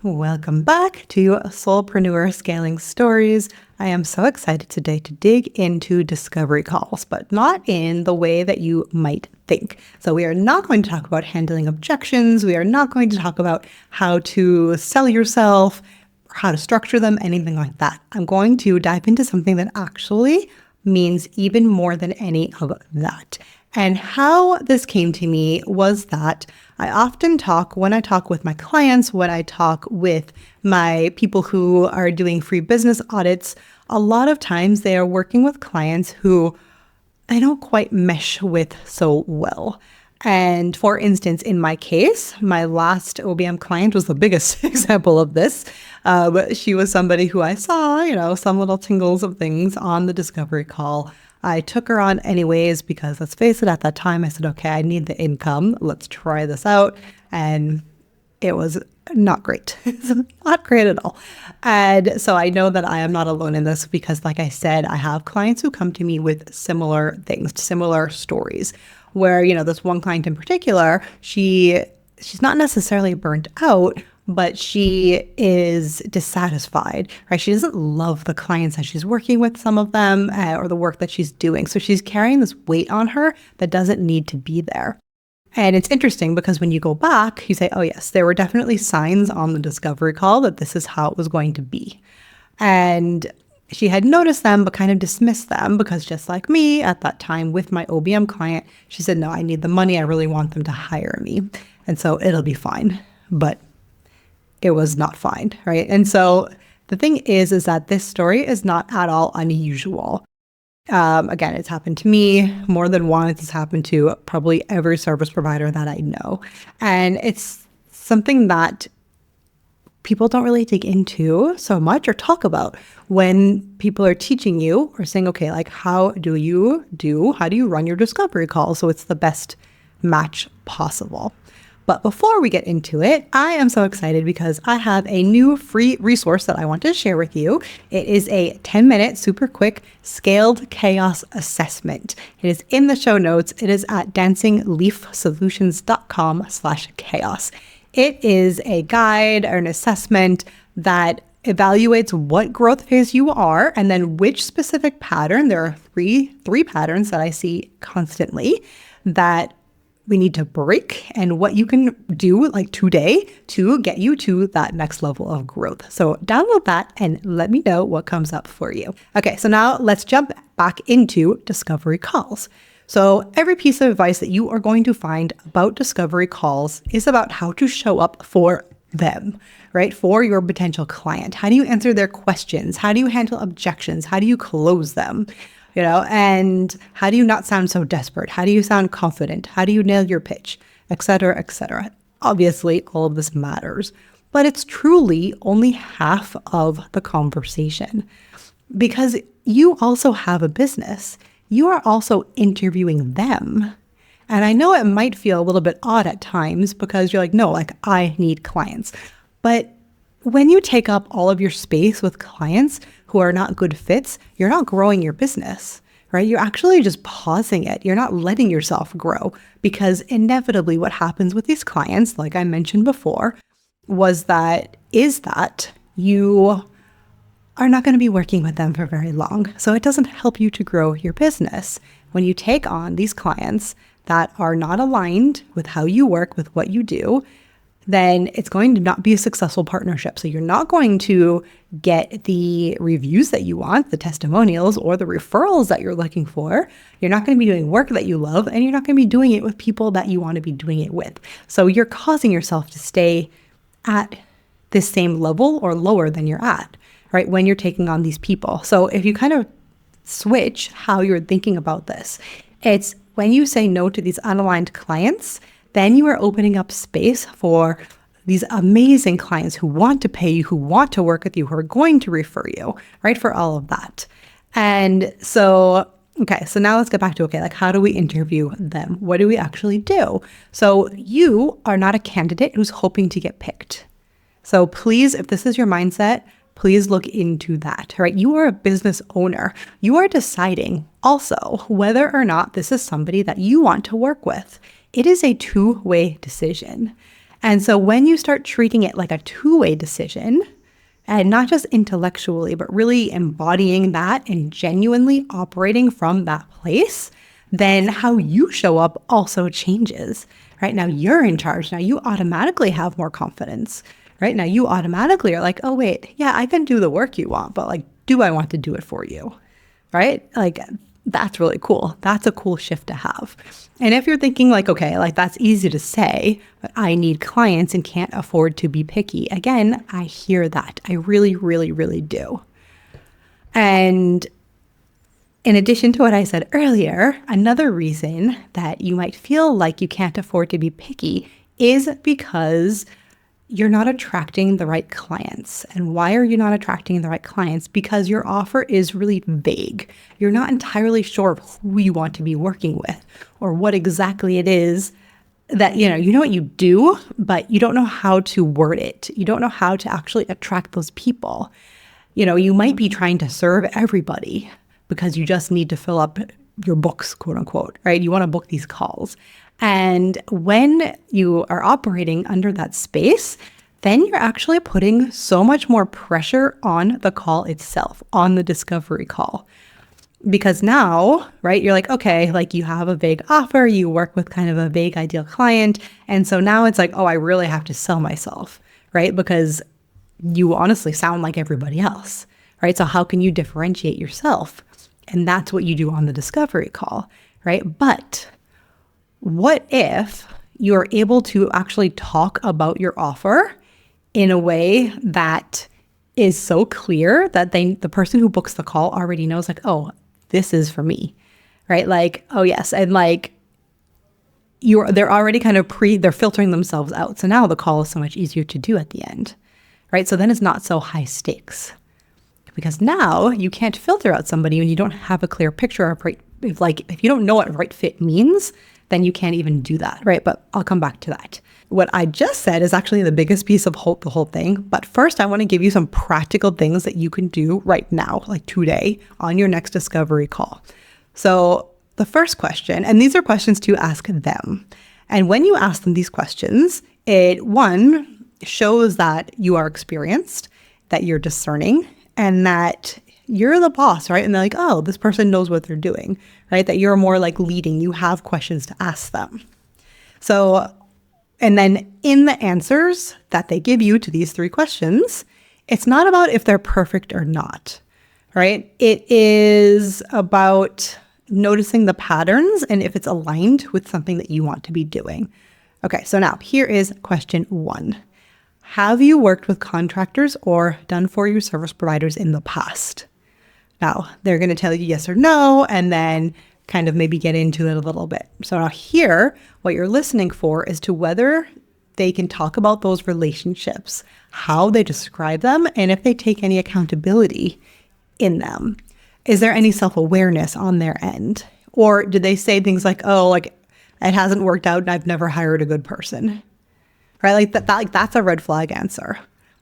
Welcome back to Soulpreneur Scaling Stories. I am so excited today to dig into discovery calls, but not in the way that you might think. So we are not going to talk about handling objections. We are not going to talk about how to sell yourself, how to structure them, anything like that. I'm going to dive into something that actually means even more than any of that. And how this came to me was that I often talk, when I talk with my clients, when I talk with my people who are doing free business audits, a lot of times they are working with clients who I don't quite mesh with so well. And for instance, in my case, my last OBM client was the biggest example of this. But she was somebody who I saw, some little tingles of things on the discovery call. I took her on anyways because, let's face it, at that time I said, okay, I need the income. Let's try this out. And it was not great. Not great at all. And so I know that I am not alone in this because, like I said, I have clients who come to me with similar things, similar stories where, this one client in particular, she's not necessarily burnt out, but she is dissatisfied, right? She doesn't love the clients that she's working with, some of them, or the work that she's doing. So she's carrying this weight on her that doesn't need to be there. And it's interesting because when you go back, you say, oh yes, there were definitely signs on the discovery call that this is how it was going to be. And she had noticed them, but kind of dismissed them because, just like me at that time with my OBM client, she said, no, I need the money. I really want them to hire me. And so it'll be fine. But it was not fine, right? And so the thing is that this story is not at all unusual. Again, it's happened to me more than once. It's happened to probably every service provider that I know. And it's something that people don't really dig into so much or talk about when people are teaching you or saying, okay, like how do you run your discovery call so it's the best match possible? But before we get into it, I am so excited because I have a new free resource that I want to share with you. It is a 10-minute, super quick, scaled chaos assessment. It is in the show notes. It is at dancingleafsolutions.com/chaos. It is a guide or an assessment that evaluates what growth phase you are and then which specific pattern. There are three patterns that I see constantly that we need to break and what you can do like today to get you to that next level of growth. So download that and let me know what comes up for you. Okay, so now let's jump back into discovery calls. So every piece of advice that you are going to find about discovery calls is about how to show up for them, right? For your potential client. How do you answer their questions? How do you handle objections? How do you close them? And how do you not sound so desperate? How do you sound confident? How do you nail your pitch, et cetera, et cetera? Obviously, all of this matters, but it's truly only half of the conversation because you also have a business. You are also interviewing them. And I know it might feel a little bit odd at times because you're like, no, like I need clients. But when you take up all of your space with clients who are not good fits, you're not growing your business, right? You're actually just pausing it. You're not letting yourself grow because inevitably what happens with these clients, like I mentioned before, is that you are not going to be working with them for very long. So it doesn't help you to grow your business. When you take on these clients that are not aligned with how you work, with what you do, then it's going to not be a successful partnership. So you're not going to get the reviews that you want, the testimonials, or the referrals that you're looking for. You're not going to be doing work that you love, and you're not going to be doing it with people that you want to be doing it with. So you're causing yourself to stay at this same level or lower than you're at, right, when you're taking on these people. So if you kind of switch how you're thinking about this, it's when you say no to these unaligned clients, then you are opening up space for these amazing clients who want to pay you, who want to work with you, who are going to refer you, right? For all of that. And so, okay, so now let's get back to, like how do we interview them? What do we actually do? So you are not a candidate who's hoping to get picked. So please, if this is your mindset, please look into that, right? You are a business owner. You are deciding also whether or not this is somebody that you want to work with. It is a two-way decision. And so when you start treating it like a two-way decision, and not just intellectually, but really embodying that and genuinely operating from that place, then how you show up also changes, right? Now you're in charge. Now you automatically have more confidence, right? Now you automatically are like, oh, wait, yeah, I can do the work you want, but like, do I want to do it for you, right? Like, that's really cool. That's a cool shift to have. And if you're thinking like, okay, like that's easy to say, but I need clients and can't afford to be picky. Again, I hear that. I really, really, really do. And in addition to what I said earlier, another reason that you might feel like you can't afford to be picky is because you're not attracting the right clients. And why are you not attracting the right clients? Because your offer is really vague. You're not entirely sure of who you want to be working with or what exactly it is that, you know what you do, but you don't know how to word it. You don't know how to actually attract those people. You might be trying to serve everybody because you just need to fill up your books, quote unquote, right? You want to book these calls. And when you are operating under that space, then you're actually putting so much more pressure on the call itself, on the discovery call. Because now, right, you're like, okay, like you have a vague offer, you work with kind of a vague ideal client. And so now it's like, oh, I really have to sell myself, right? Because you honestly sound like everybody else, right? So how can you differentiate yourself? And that's what you do on the discovery call, right? But what if you're able to actually talk about your offer in a way that is so clear that the person who books the call already knows like, oh, this is for me, right? Like, oh yes. And like they're already kind of they're filtering themselves out. So now the call is so much easier to do at the end, right? So then it's not so high stakes because now you can't filter out somebody when you don't have a clear picture of if you don't know what right fit means, then you can't even do that, right? But I'll come back to that. What I just said is actually the biggest piece of the whole thing. But first, I want to give you some practical things that you can do right now, like today, on your next discovery call. So the first question, and these are questions to ask them. And when you ask them these questions, it, one, shows that you are experienced, that you're discerning, and that you're the boss, right? And they're like, oh, this person knows what they're doing, right? That you're more like leading. You have questions to ask them. So, and then in the answers that they give you to these three questions, it's not about if they're perfect or not, right? It is about noticing the patterns and if it's aligned with something that you want to be doing. Okay, so now here is question one. Have you worked with contractors or done for you service providers in the past? Now, they're going to tell you yes or no, and then kind of maybe get into it a little bit. So now here, what you're listening for is to whether they can talk about those relationships, how they describe them, and if they take any accountability in them. Is there any self-awareness on their end? Or do they say things like, oh, like it hasn't worked out and I've never hired a good person? Right? Like that's a red flag answer.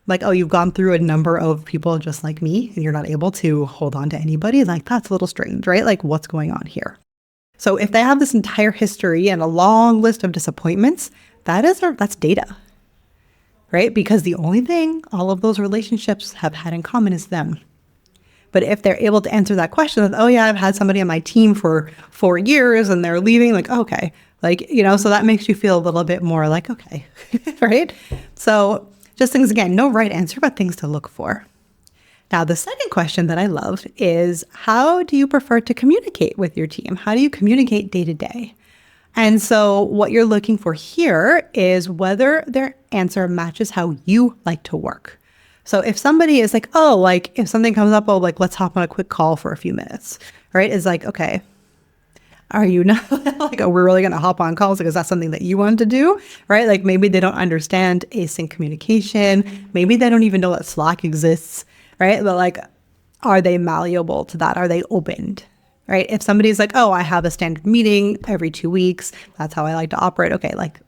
Like, oh, you've gone through a number of people just like me and you're not able to hold on to anybody. Like, that's a little strange, right? Like, what's going on here? So if they have this entire history and a long list of disappointments, that's data, right? Because the only thing all of those relationships have had in common is them. But if they're able to answer that question with, oh yeah, I've had somebody on my team for 4 years and they're leaving, like, okay, like, so that makes you feel a little bit more like, okay, right? So just things, again, no right answer, but things to look for. Now, the second question that I love is, how do you prefer to communicate with your team? How do you communicate day to day? And so what you're looking for here is whether their answer matches how you like to work. So if somebody is like, oh, like if something comes up, oh, like let's hop on a quick call for a few minutes, right? It's like, okay, are you not like, oh, we're really going to hop on calls because that's something that you want to do, right? Like maybe they don't understand async communication. Maybe they don't even know that Slack exists, right? But like, are they malleable to that? Are they opened, right? If somebody's like, oh, I have a standard meeting every 2 weeks, that's how I like to operate. Okay, like,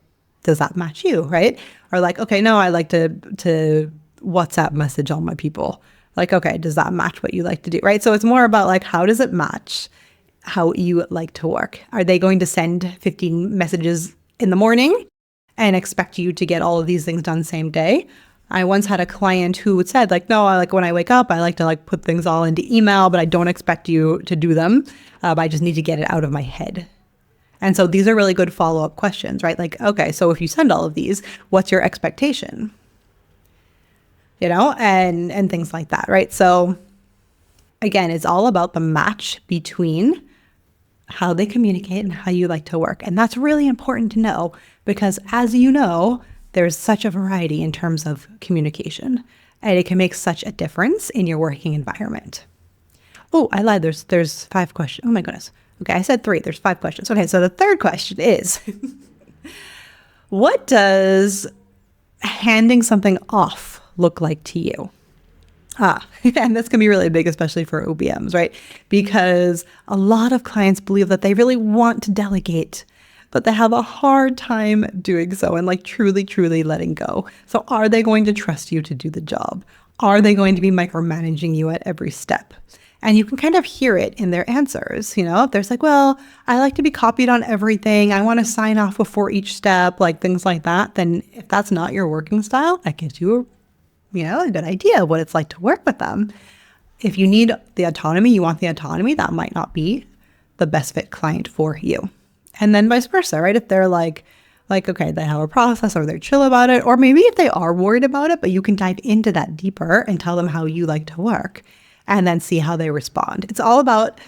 does that match you, right? Or like, okay, no, I like to WhatsApp message all my people. Like, okay, does that match what you like to do, right? So it's more about like, how does it match how you like to work? Are they going to send 15 messages in the morning and expect you to get all of these things done same day. I once had a client who said like, no, I like when I wake up, I like to like put things all into email, but I don't expect you to do them. But I just need to get it out of my head. And so these are really good follow-up questions, right? Like, okay, so if you send all of these, what's your expectation? And things like that, right? So again, it's all about the match between how they communicate and how you like to work. And that's really important to know because as you know, there's such a variety in terms of communication and it can make such a difference in your working environment. Oh, I lied. There's 5 questions. Oh my goodness. Okay, I said 3. There's 5 questions. Okay, so the third question is, what does handing something off look like to you? And this can be really big, especially for OBMs, right? Because a lot of clients believe that they really want to delegate, but they have a hard time doing so and like truly letting go. So are they going to trust you to do the job? Are they going to be micromanaging you at every step? And you can kind of hear it in their answers. If there's like, well, I like to be copied on everything. I want to sign off before each step, like things like that. Then if that's not your working style, that gives you a good idea of what it's like to work with them. If you need the autonomy, you want the autonomy, that might not be the best fit client for you. And then vice versa, right? If they're like, okay, they have a process or they're chill about it, or maybe if they are worried about it, but you can dive into that deeper and tell them how you like to work and then see how they respond. It's all about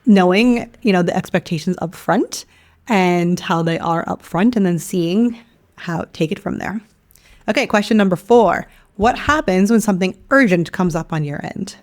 knowing, the expectations up front and how they are up front and then seeing how take it from there. Okay, question number 4. What happens when something urgent comes up on your end?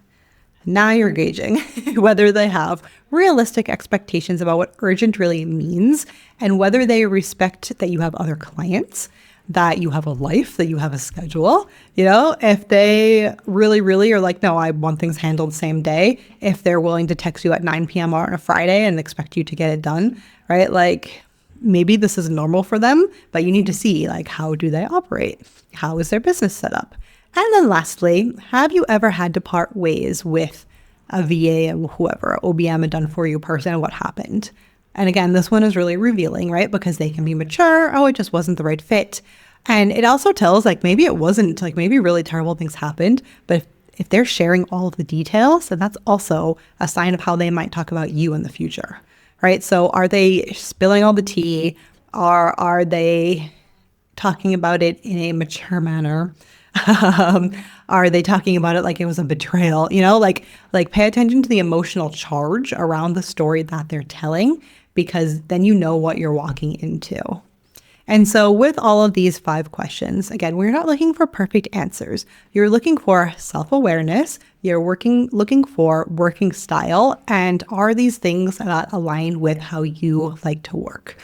Now you're gauging whether they have realistic expectations about what urgent really means and whether they respect that you have other clients, that you have a life, that you have a schedule. If they really are like, no, I want things handled same day. If they're willing to text you at 9 p.m. on a Friday and expect you to get it done, right? Like maybe this is normal for them, but you need to see like, how do they operate? How is their business set up? And then lastly, have you ever had to part ways with a VA or whoever, OBM, a done for you person, and what happened? And again, this one is really revealing, right? Because they can be mature. Oh, it just wasn't the right fit. And it also tells like, maybe it wasn't, like maybe really terrible things happened, but if they're sharing all of the details, then that's also a sign of how they might talk about you in the future, right? So are they spilling all the tea? Are they talking about it in a mature manner? Are they talking about it like it was a betrayal? Like pay attention to the emotional charge around the story that they're telling, because then you know what you're walking into. And so with all of these 5 questions, again, we're not looking for perfect answers. You're looking for self-awareness. You're looking for working style. And are these things that align with how you like to work?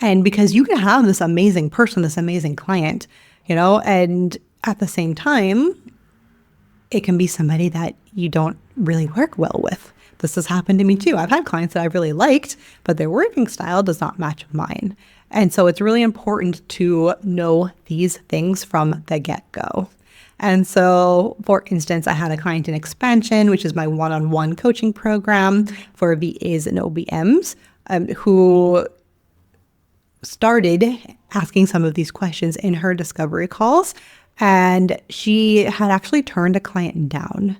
And because you can have this amazing person, this amazing client, and at the same time, it can be somebody that you don't really work well with. This has happened to me too. I've had clients that I really liked, but their working style does not match mine. And so it's really important to know these things from the get-go. And so, for instance, I had a client in Expansion, which is my one-on-one coaching program for VAs and OBMs, who started asking some of these questions in her discovery calls. And she had actually turned a client down,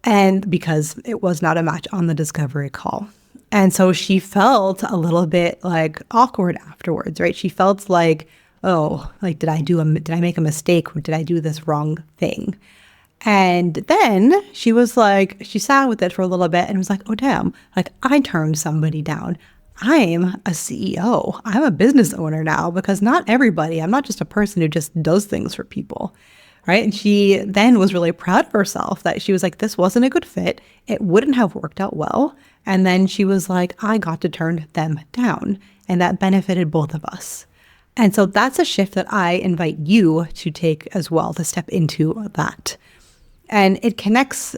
and because it was not a match on the discovery call. And so she felt a little bit like awkward afterwards, right? She felt like, oh, like, did I make a mistake? Did I do this wrong thing? And then she was like, she sat with it for a little bit and was like, oh, damn, like I turned somebody down. I'm a CEO. I'm a business owner now, because not everybody, I'm not just a person who just does things for people, right? And she then was really proud of herself that she was like, this wasn't a good fit. It wouldn't have worked out well. And then she was like, I got to turn them down, and that benefited both of us. And so that's a shift that I invite you to take as well, to step into that. And it connects,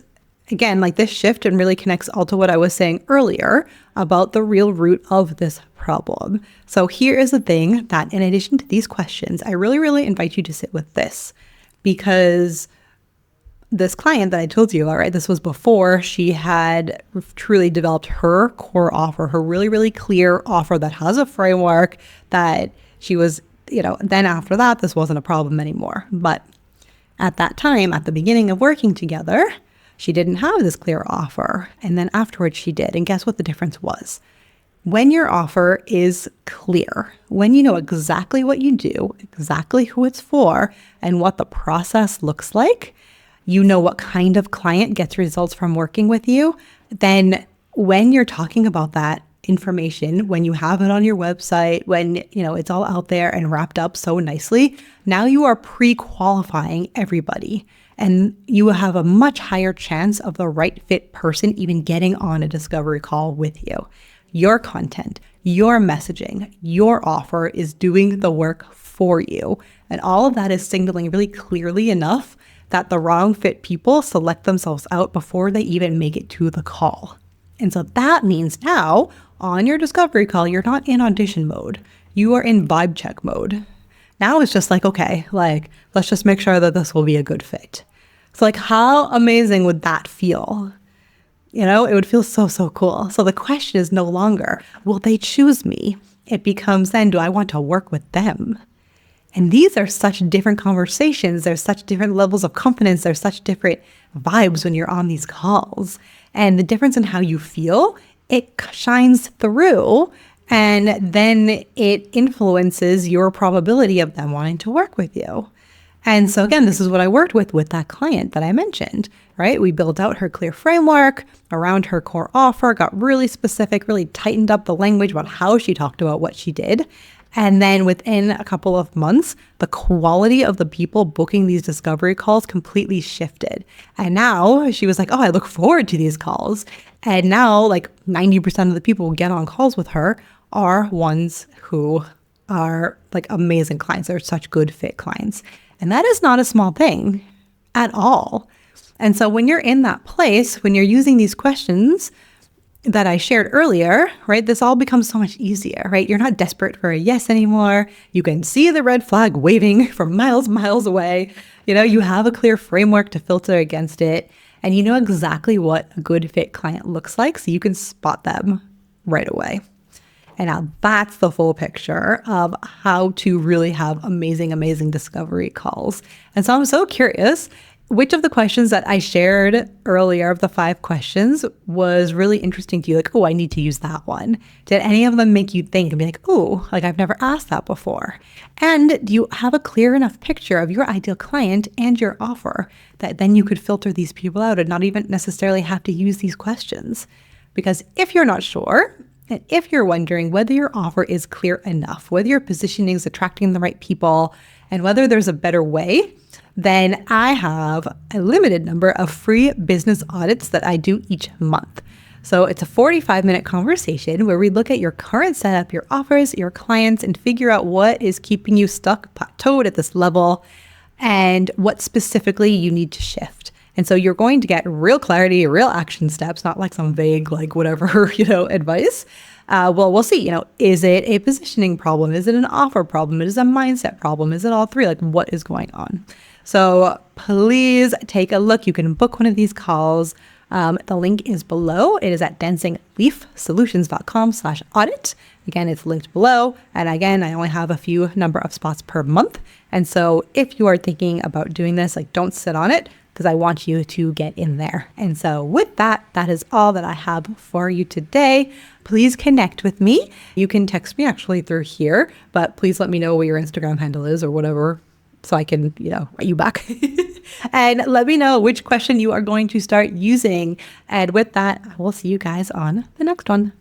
again, like this shift, and really connects all to what I was saying earlier about the real root of this problem. So here is the thing that, in addition to these questions, I really invite you to sit with this, because this client that I told you about, right, this was before she had truly developed her core offer, her really clear offer that has a framework, that she was then after that, this wasn't a problem anymore. But at that time, at the beginning of working together, she didn't have this clear offer. And then afterwards she did. And guess what the difference was? When your offer is clear, when you know exactly what you do, exactly who it's for, and what the process looks like, you know what kind of client gets results from working with you, then when you're talking about that information, when you have it on your website, when it's all out there and wrapped up so nicely, now you are pre-qualifying everybody. And you will have a much higher chance of the right fit person even getting on a discovery call with you. Your content, your messaging, your offer is doing the work for you. And all of that is signaling really clearly enough that the wrong fit people select themselves out before they even make it to the call. And so that means now on your discovery call, you're not in audition mode. You are in vibe check mode. Now it's just like, okay, let's just make sure that this will be a good fit. So how amazing would that feel? It would feel so, so cool. So the question is no longer, will they choose me? It becomes then, do I want to work with them? And these are such different conversations. There's such different levels of confidence. There's such different vibes when you're on these calls. And the difference in how you feel, it shines through. And then it influences your probability of them wanting to work with you. And so again, this is what I worked with that client that I mentioned, right? We built out her clear framework around her core offer, got really specific, really tightened up the language about how she talked about what she did. And then within a couple of months, the quality of the people booking these discovery calls completely shifted. And now she was like, oh, I look forward to these calls. And now 90% of the people who get on calls with her are ones who are amazing clients. They're such good fit clients. And that is not a small thing at all. And so when you're in that place, when you're using these questions that I shared earlier, right, this all becomes so much easier, right? You're not desperate for a yes anymore. You can see the red flag waving from miles away. You have a clear framework to filter against it. And you know exactly what a good fit client looks like, so you can spot them right away. And now that's the full picture of how to really have amazing discovery calls. And so I'm so curious, which of the questions that I shared earlier of the 5 questions was really interesting to you? Oh, I need to use that one. Did any of them make you think and be like, oh, I've never asked that before? And do you have a clear enough picture of your ideal client and your offer that then you could filter these people out and not even necessarily have to use these questions? Because if you're not sure, and if you're wondering whether your offer is clear enough, whether your positioning is attracting the right people, and whether there's a better way, then I have a limited number of free business audits that I do each month. So it's a 45-minute conversation where we look at your current setup, your offers, your clients, and figure out what is keeping you stuck, plateaued at this level, and what specifically you need to shift. And so you're going to get real clarity, real action steps, not some vague, whatever, advice. We'll see, is it a positioning problem? Is it an offer problem? Is it a mindset problem? Is it all three? What is going on? So please take a look. You can book one of these calls. The link is below. It is at dancingleafsolutions.com/audit. Again, it's linked below. And again, I only have a few number of spots per month. And so if you are thinking about doing this, don't sit on it, because I want you to get in there. And so with that, that is all that I have for you today. Please connect with me. You can text me actually through here, but please let me know what your Instagram handle is or whatever, so I can, write you back. And let me know which question you are going to start using. And with that, I will see you guys on the next one.